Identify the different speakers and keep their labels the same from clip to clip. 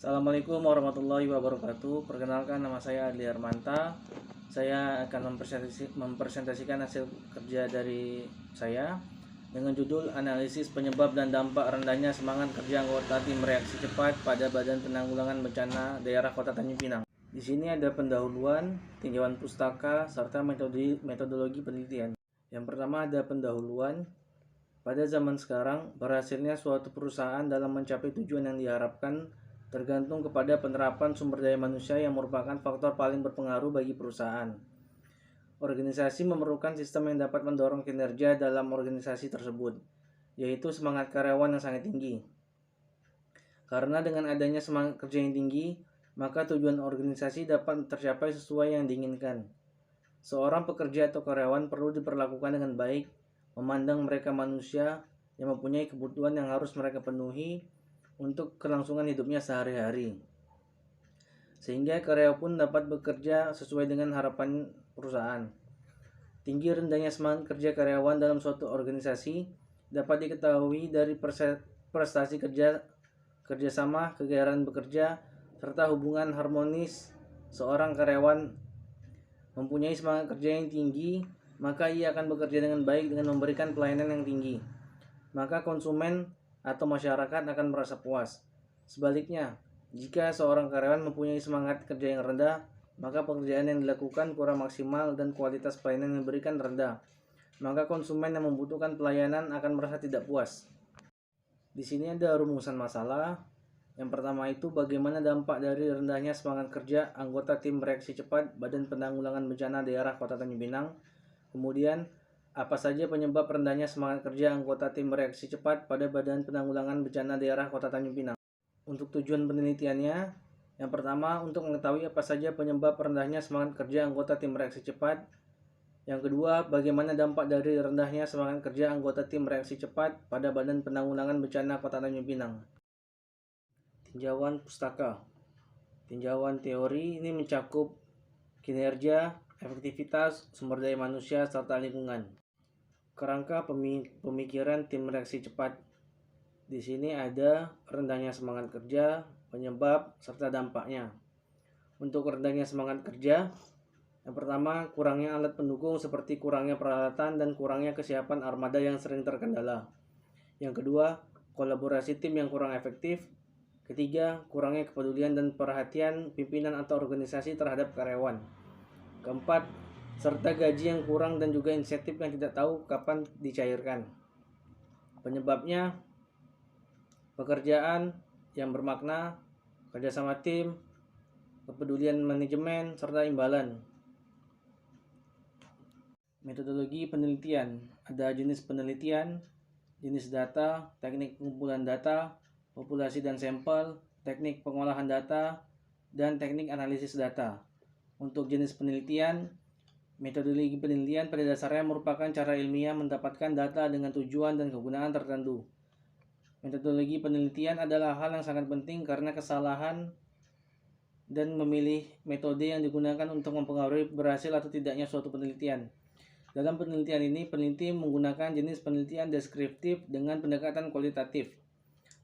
Speaker 1: Assalamualaikum warahmatullahi wabarakatuh. Perkenalkan, nama saya Adli Hermanta. Saya akan mempresentasikan hasil kerja dari saya dengan judul analisis penyebab dan dampak rendahnya semangat kerja anggota tim reaksi cepat pada Badan Penanggulangan Bencana Daerah Kota Tanjung Pinang. Di sini ada pendahuluan, tinjauan pustaka, serta metodologi penelitian. Yang pertama ada pendahuluan. Pada zaman sekarang, berhasilnya suatu perusahaan dalam mencapai tujuan yang diharapkan tergantung kepada penerapan sumber daya manusia yang merupakan faktor paling berpengaruh bagi perusahaan. Organisasi memerlukan sistem yang dapat mendorong kinerja dalam organisasi tersebut, yaitu semangat karyawan yang sangat tinggi. Karena dengan adanya semangat kerja yang tinggi, maka tujuan organisasi dapat tercapai sesuai yang diinginkan. Seorang pekerja atau karyawan perlu diperlakukan dengan baik, memandang mereka manusia yang mempunyai kebutuhan yang harus mereka penuhi untuk kelangsungan hidupnya sehari-hari. Sehingga karyawan pun dapat bekerja sesuai dengan harapan perusahaan. Tinggi rendahnya semangat kerja karyawan dalam suatu organisasi dapat diketahui dari prestasi kerjasama, kegiatan bekerja, serta hubungan harmonis. Seorang karyawan mempunyai semangat kerja yang tinggi, maka ia akan bekerja dengan baik dengan memberikan pelayanan yang tinggi. Maka konsumen atau masyarakat akan merasa puas. Sebaliknya, jika seorang karyawan mempunyai semangat kerja yang rendah, maka pekerjaan yang dilakukan kurang maksimal dan kualitas pelayanan yang diberikan rendah. Maka konsumen yang membutuhkan pelayanan akan merasa tidak puas. Di sini ada rumusan masalah. Yang pertama itu bagaimana dampak dari rendahnya semangat kerja anggota tim reaksi cepat Badan Penanggulangan Bencana Daerah Kota Tanjung Pinang. Kemudian, apa saja penyebab rendahnya semangat kerja anggota tim reaksi cepat pada Badan Penanggulangan Bencana Daerah Kota Tanjung Pinang? Untuk tujuan penelitiannya, yang pertama untuk mengetahui apa saja penyebab rendahnya semangat kerja anggota tim reaksi cepat. Yang kedua, bagaimana dampak dari rendahnya semangat kerja anggota tim reaksi cepat pada Badan Penanggulangan Bencana Kota Tanjung Pinang. Tinjauan pustaka. Tinjauan teori ini mencakup kinerja, efektivitas, sumber daya manusia, serta lingkungan. Kerangka pemikiran tim reaksi cepat. Di sini ada rendahnya semangat kerja, penyebab, serta dampaknya. Untuk rendahnya semangat kerja, yang pertama, kurangnya alat pendukung seperti kurangnya peralatan dan kurangnya kesiapan armada yang sering terkendala. Yang kedua, kolaborasi tim yang kurang efektif. Ketiga, kurangnya kepedulian dan perhatian pimpinan atau organisasi terhadap karyawan. Keempat, serta gaji yang kurang dan juga insentif yang tidak tahu kapan dicairkan. Penyebabnya, pekerjaan yang bermakna, kerjasama tim, kepedulian manajemen, serta imbalan. Metodologi penelitian. Ada jenis penelitian, jenis data, teknik pengumpulan data, populasi dan sampel, teknik pengolahan data, dan teknik analisis data. Untuk jenis penelitian, metodologi penelitian pada dasarnya merupakan cara ilmiah mendapatkan data dengan tujuan dan kegunaan tertentu. Metodologi penelitian adalah hal yang sangat penting karena kesalahan dan memilih metode yang digunakan untuk mempengaruhi berhasil atau tidaknya suatu penelitian. Dalam penelitian ini, peneliti menggunakan jenis penelitian deskriptif dengan pendekatan kualitatif.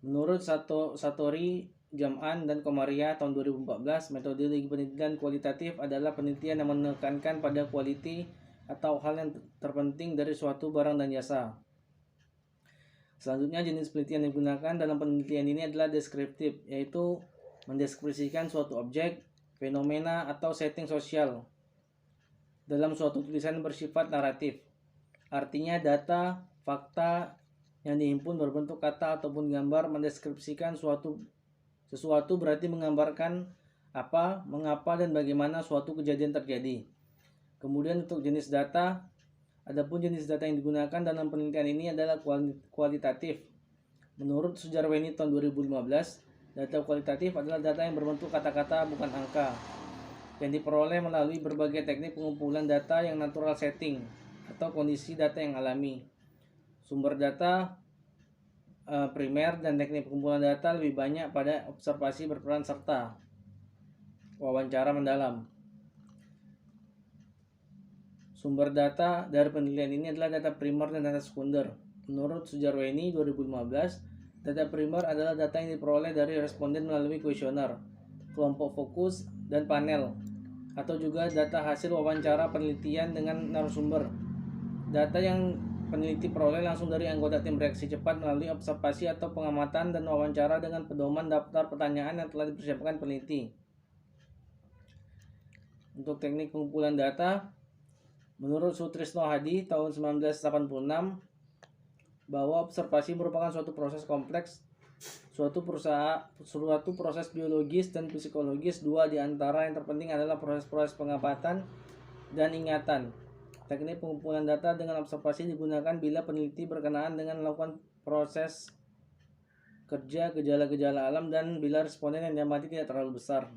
Speaker 1: Menurut Satori, Jam'an, dan Komaria tahun 2014, metodologi penelitian kualitatif adalah penelitian yang menekankan pada quality atau hal yang terpenting dari suatu barang dan jasa. Selanjutnya, jenis penelitian yang digunakan dalam penelitian ini adalah deskriptif, yaitu mendeskripsikan suatu objek, fenomena, atau setting sosial dalam suatu tulisan bersifat naratif. Artinya data, fakta yang dihimpun berbentuk kata ataupun gambar mendeskripsikan sesuatu berarti menggambarkan apa, mengapa, dan bagaimana suatu kejadian terjadi. Kemudian untuk jenis data, adapun jenis data yang digunakan dalam penelitian ini adalah kualitatif. Menurut Sujarweni tahun 2015, data kualitatif adalah data yang berbentuk kata-kata bukan angka, yang diperoleh melalui berbagai teknik pengumpulan data yang natural setting atau kondisi data yang alami. Sumber data primer dan teknik pengumpulan data lebih banyak pada observasi berperan serta wawancara mendalam. Sumber data dari penelitian ini adalah data primer dan data sekunder. Menurut Sujarweni 2015, Data primer adalah data yang diperoleh dari responden melalui kuesioner, kelompok fokus, dan panel, atau juga data hasil wawancara penelitian dengan narasumber. Data yang peneliti peroleh langsung dari anggota tim reaksi cepat melalui observasi atau pengamatan dan wawancara dengan pedoman daftar pertanyaan yang telah dipersiapkan peneliti. Untuk teknik pengumpulan data, menurut Sutrisno Hadi tahun 1986, bahwa observasi merupakan suatu proses kompleks, suatu proses biologis dan psikologis. Dua di antara yang terpenting adalah proses-proses pengamatan dan ingatan. Teknik pengumpulan data dengan observasi digunakan bila peneliti berkenaan dengan melakukan proses kerja gejala-gejala alam dan bila responden yang diamati tidak terlalu besar.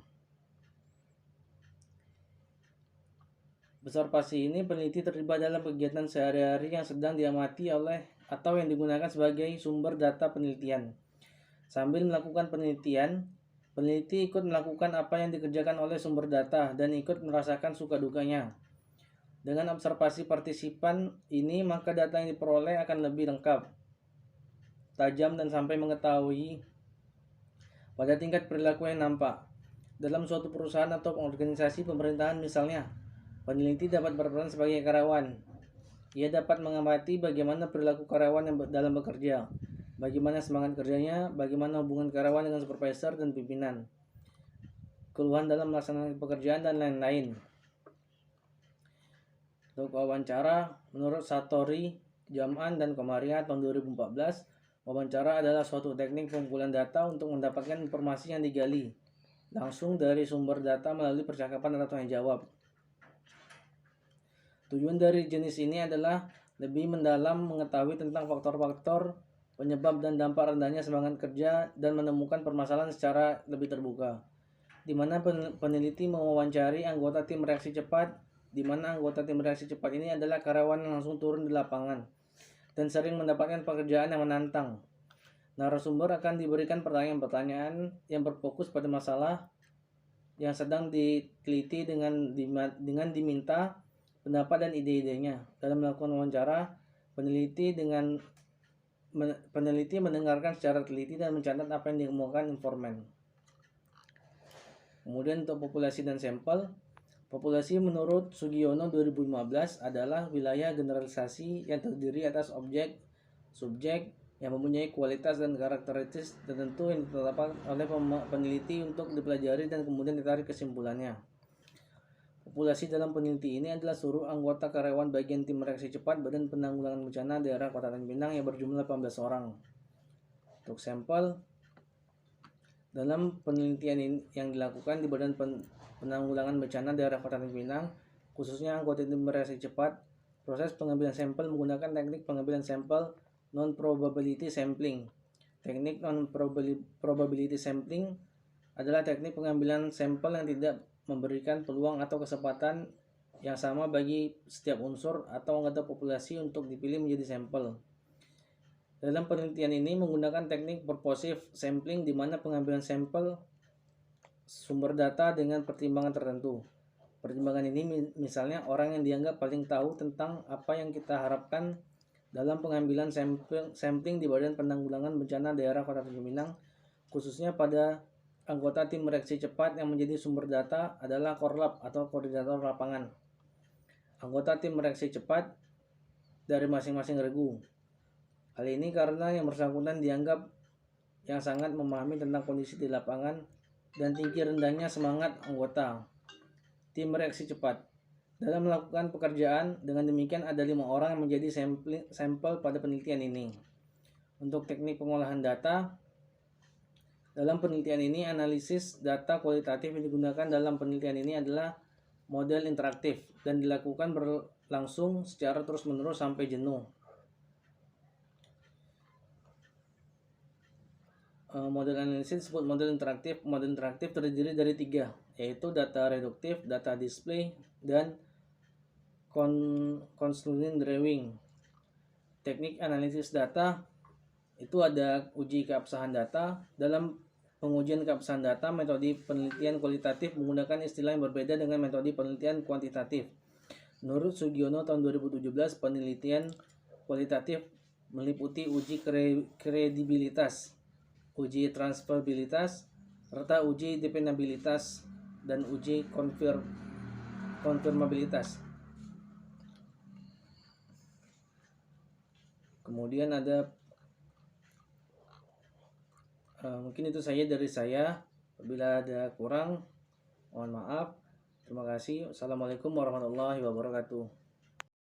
Speaker 1: Observasi ini peneliti terlibat dalam kegiatan sehari-hari yang sedang diamati oleh atau yang digunakan sebagai sumber data penelitian. Sambil melakukan penelitian, peneliti ikut melakukan apa yang dikerjakan oleh sumber data dan ikut merasakan suka dukanya. Dengan observasi partisipan ini, maka data yang diperoleh akan lebih lengkap, tajam, dan sampai mengetahui pada tingkat perilaku yang nampak. Dalam suatu perusahaan atau organisasi pemerintahan misalnya, peneliti dapat berperan sebagai karyawan. Ia dapat mengamati bagaimana perilaku karyawan yang dalam bekerja, bagaimana semangat kerjanya, bagaimana hubungan karyawan dengan supervisor dan pimpinan, keluhan dalam melaksanakan pekerjaan, dan lain-lain. Untuk wawancara, menurut Satori, Jam'an, dan Komaria tahun 2014, wawancara adalah suatu teknik pengumpulan data untuk mendapatkan informasi yang digali langsung dari sumber data melalui percakapan atau tanya jawab. Tujuan dari jenis ini adalah lebih mendalam mengetahui tentang faktor-faktor penyebab dan dampak rendahnya semangat kerja dan menemukan permasalahan secara lebih terbuka, di mana peneliti mewawancari anggota tim reaksi cepat, di mana anggota tim reaksi cepat ini adalah karyawan yang langsung turun di lapangan dan sering mendapatkan pekerjaan yang menantang. Narasumber akan diberikan pertanyaan-pertanyaan yang berfokus pada masalah yang sedang diteliti dengan diminta pendapat dan ide-idenya. Dalam melakukan wawancara, peneliti mendengarkan secara teliti dan mencatat apa yang dikemukakan informan. Kemudian untuk populasi dan sampel, populasi menurut Sugiono 2015 adalah wilayah generalisasi yang terdiri atas objek, subjek yang mempunyai kualitas dan karakteristik tertentu yang ditetapkan oleh peneliti untuk dipelajari dan kemudian ditarik kesimpulannya. Populasi dalam peneliti ini adalah seluruh anggota karyawan bagian tim reaksi cepat Badan Penanggulangan Bencana Daerah Kota Tanjung Pinang yang berjumlah 18 orang. Untuk sampel, dalam penelitian yang dilakukan di Badan Penanggulangan Bencana Daerah Kota Tanjung Pinang, khususnya anggota tim reaksi cepat, proses pengambilan sampel menggunakan teknik pengambilan sampel non-probability sampling. Teknik non-probability sampling adalah teknik pengambilan sampel yang tidak memberikan peluang atau kesempatan yang sama bagi setiap unsur atau anggota populasi untuk dipilih menjadi sampel. Dalam penelitian ini menggunakan teknik purposive sampling di mana pengambilan sampel sumber data dengan pertimbangan tertentu. Pertimbangan ini misalnya orang yang dianggap paling tahu tentang apa yang kita harapkan dalam pengambilan sampling di Badan Penanggulangan Bencana Daerah Kota Tanjung Pinang, khususnya pada anggota tim reaksi cepat yang menjadi sumber data adalah Korlap atau koordinator lapangan. Anggota tim reaksi cepat dari masing-masing regu. Hal ini karena yang bersangkutan dianggap yang sangat memahami tentang kondisi di lapangan dan tinggi rendahnya semangat anggota tim reaksi cepat dalam melakukan pekerjaan. Dengan demikian ada 5 orang yang menjadi sampel pada penelitian ini. Untuk teknik pengolahan data, dalam penelitian ini analisis data kualitatif yang digunakan dalam penelitian ini adalah model interaktif dan dilakukan berlangsung secara terus-menerus sampai jenuh. Model analisis disebut model interaktif. Model interaktif terdiri dari 3, yaitu data reduktif, data display, dan constraint drawing. Teknik analisis data itu ada uji keabsahan data. Dalam pengujian keabsahan data, metode penelitian kualitatif menggunakan istilah yang berbeda dengan metode penelitian kuantitatif. Menurut Sugiono tahun 2017, penelitian kualitatif meliputi uji kredibilitas uji transferabilitas, serta uji dependabilitas dan uji konfirmabilitas. Kemudian ada mungkin itu saja dari saya. Apabila ada kurang, mohon maaf. Terima kasih. Assalamualaikum warahmatullahi wabarakatuh.